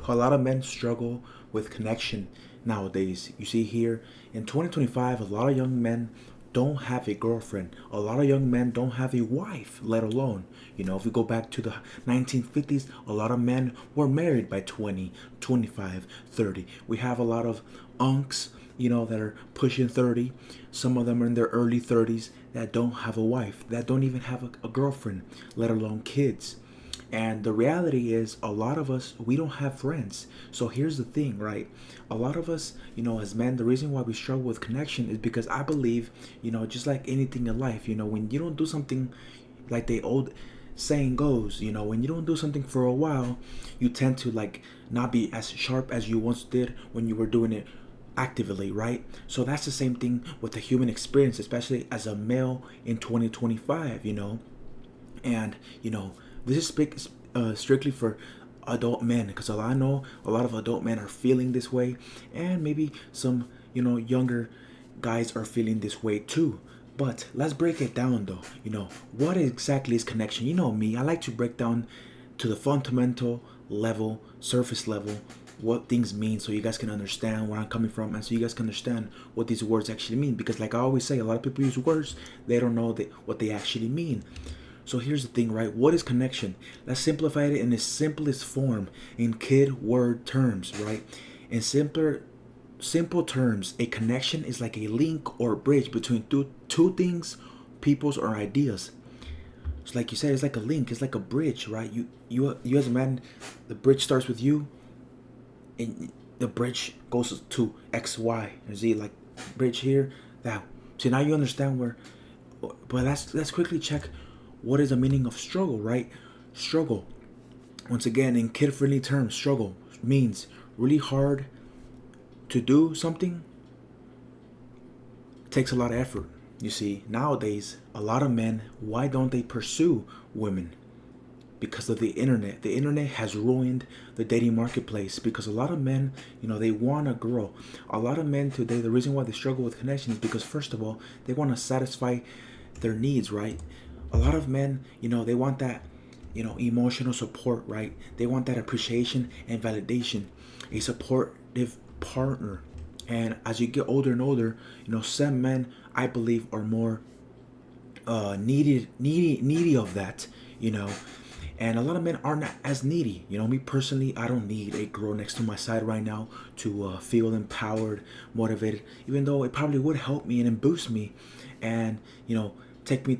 A lot of men struggle with connection nowadays. You see here in 2025, a lot of young men don't have a girlfriend. A lot of young men don't have a wife, let alone. If we go back to the 1950s, a lot of men were married by 20, 25, 30. We have a lot of unks, that are pushing 30. Some of them are in their early 30s that don't have a wife, that don't even have a girlfriend, let alone kids. And the reality is, a lot of us, we don't have friends. So here's the thing, right? A lot of us, as men, the reason why we struggle with connection is because I believe, just like anything in life, when you don't do something, like the old saying goes, when you don't do something for a while, you tend to like not be as sharp as you once did when you were doing it actively, right? So that's the same thing with the human experience, especially as a male in 2025, and this is strictly for adult men, because I know a lot of adult men are feeling this way, and maybe some younger guys are feeling this way too. But let's break it down though. What exactly is connection? Me, I like to break down to the fundamental level, surface level, what things mean, so you guys can understand where I'm coming from, and so you guys can understand what these words actually mean. Because like I always say, a lot of people use words, they don't know what they actually mean. So here's the thing, right? What is connection? Let's simplify it in its simplest form, in kid word terms, right? In simple terms, a connection is like a link or bridge between two things, peoples, or ideas. So like you said, it's like a link, it's like a bridge, right? You as a man, the bridge starts with you, and the bridge goes to X, Y, and Z, like bridge here, that. So now you understand where. But let's quickly check what is the meaning of struggle, right? Struggle, once again, in kid-friendly terms, struggle means really hard to do something. It takes a lot of effort. You see, nowadays, a lot of men, why don't they pursue women? Because of the internet. The internet has ruined the dating marketplace, because a lot of men, they want to grow. A lot of men today, the reason why they struggle with connection is because, first of all, they want to satisfy their needs, right? A lot of men, they want that, emotional support, right? They want that appreciation and validation, a supportive partner. And as you get older and older, some men, I believe, are more needy of that, and a lot of men are not as needy. Me personally, I don't need a girl next to my side right now to feel empowered, motivated, even though it probably would help me and boost me, and take me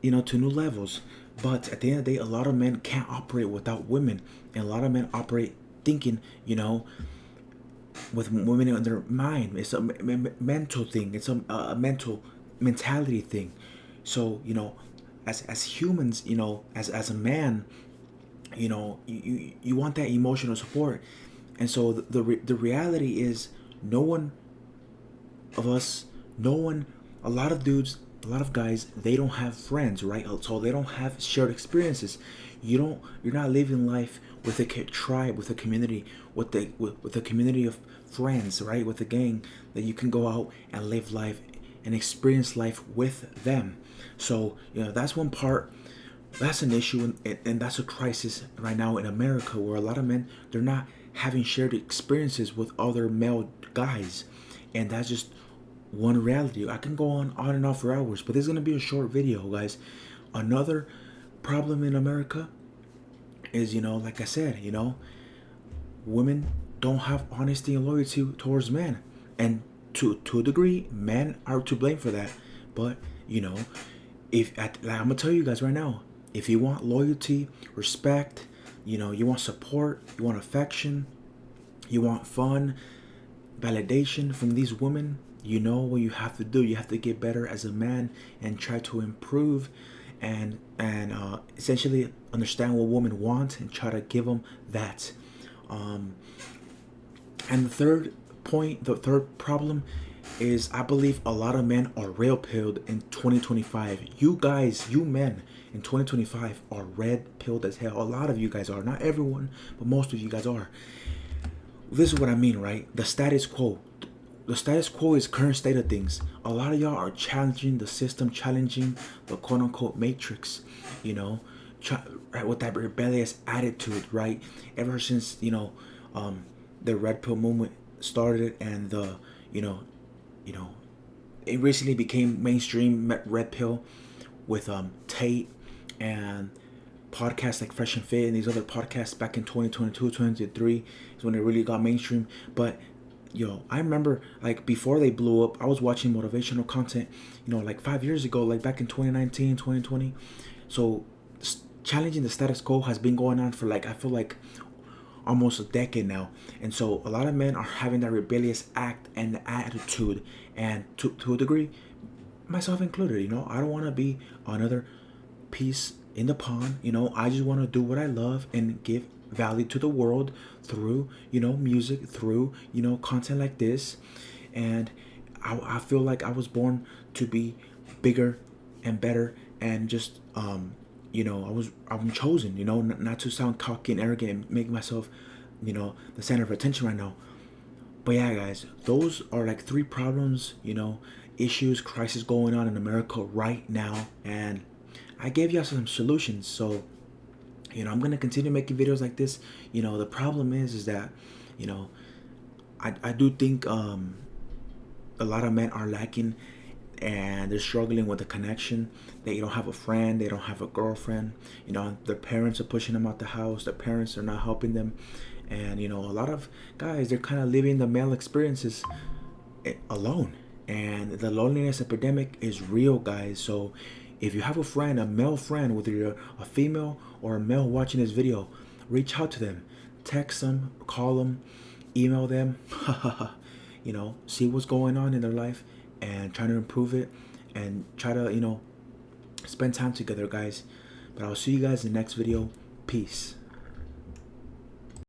to new levels. But at the end of the day, a lot of men can't operate without women, and a lot of men operate thinking, with women in their mind. It's a mental thing. It's a mental mentality thing. So as humans, as a man, you want that emotional support, and so the reality is, no one of us, no one, a lot of dudes, a lot of guys, they don't have friends, right? So they don't have shared experiences. You're not living life with a tribe, with a community, with a community of friends, right? With a gang that you can go out and live life and experience life with them. So that's one part. That's an issue, and that's a crisis right now in America, where a lot of men, they're not having shared experiences with other male guys, and that's just one reality. I can go on and on for hours, but this is gonna be a short video, guys. Another problem in America is, like I said, women don't have honesty and loyalty towards men, and to a degree, men are to blame for that. But if like, I'm gonna tell you guys right now, if you want loyalty, respect, you want support, you want affection, you want fun, validation from these women, what you have to do. You have to get better as a man and try to improve, and essentially understand what women want and try to give them that. And the third problem is, I believe a lot of men are red pilled in 2025. You guys, you men in 2025 are red pilled as hell. A lot of you guys are. Not everyone, but most of you guys are. This is what I mean, right? The status quo. The status quo is current state of things. A lot of y'all are challenging the system, challenging the quote unquote matrix, right, with that rebellious attitude, right? Ever since, the red pill movement started, and the you know you know it recently became mainstream red pill with Tate and podcasts like Fresh and Fit and these other podcasts back in 2022, 2023 is when it really got mainstream. But I remember like before they blew up, I was watching motivational content, like 5 years ago, like back in 2019, 2020. So challenging the status quo has been going on for like, I feel like almost a decade now. And so a lot of men are having that rebellious act and attitude, and to a degree, myself included. I don't want to be another piece in the pond. I just want to do what I love and give value to the world through music, through content like this. And I feel like I was born to be bigger and better, and just I'm chosen, not to sound cocky and arrogant and make myself the center of attention right now. But yeah, guys, those are like three problems, issues, crisis going on in America right now. And I gave you some solutions. So, I'm going to continue making videos like this. The problem is that, you know, I do think a lot of men are lacking, and they're struggling with the connection. They don't have a friend, they don't have a girlfriend. Their parents are pushing them out the house, their parents are not helping them. And a lot of guys, they're kind of living the male experiences alone. And the loneliness epidemic is real, guys. So if you have a friend, a male friend, whether you're a female or a male watching this video, reach out to them, text them, call them, email them, see what's going on in their life and try to improve it, and try to spend time together, guys. But I'll see you guys in the next video. Peace.